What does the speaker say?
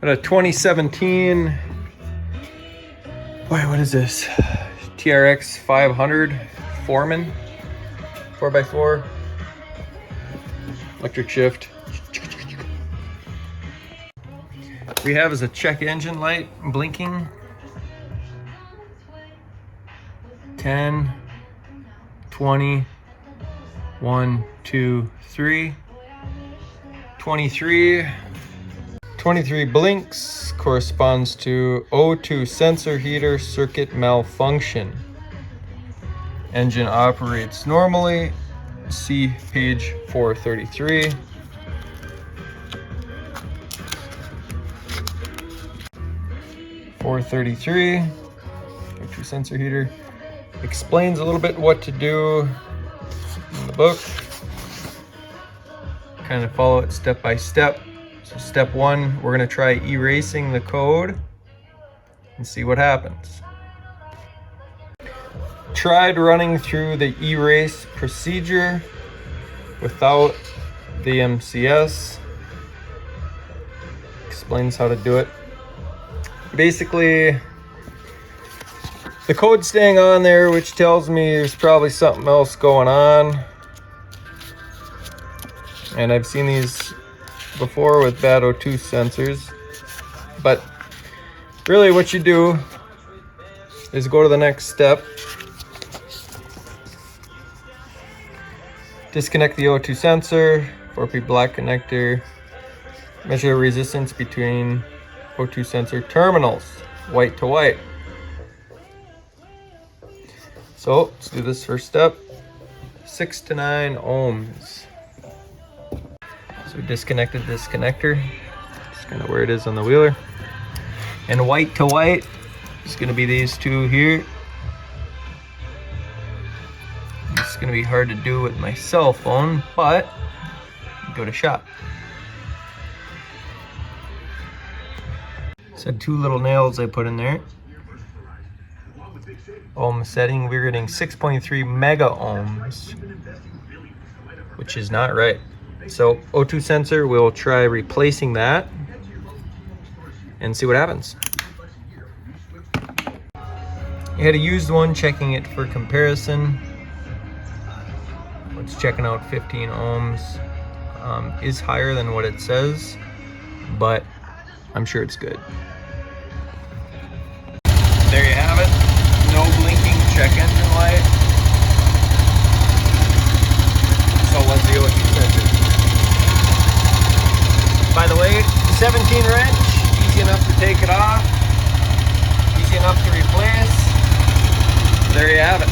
Got a 2017, boy, what is this? TRX 500 Foreman 4x4 electric shift. We have is a check engine light blinking. 10, 20, 1, 2, 3, 23. 23 blinks corresponds to O2 sensor heater circuit malfunction. Engine operates normally. See page 433. O2 sensor heater explains a little bit what to do in the book. Kind of follow it step by step. So step one, we're going to try erasing the code and see what happens. Tried running through the erase procedure without the MCS. Explains how to do it. Basically, the code's staying on there, which tells me there's probably something else going on. And I've seen these before with bad O2 sensors, but really what you do is go to the next step. Disconnect the O2 sensor, 4P black connector, measure resistance between O2 sensor terminals, white to white. So let's do this first step, 6 to 9 ohms. So we disconnected this connector, just kind of where it is on the wheeler. And white to white is going to be these two here. It's going to be hard to do with my cell phone, but give it a shot. So 2 little nails I put in there. Ohm setting, we're getting 6.3 mega ohms, which is not right. So O2 sensor, we'll try replacing that and see what happens. I had a used one, checking it for comparison. It's checking out 15 ohms. Is higher than what it says, but I'm sure it's good. There you have it. No blinking check engine light. So what's the O2 sensor? By the way, 17 wrench, easy enough to take it off, easy enough to replace. There you have it.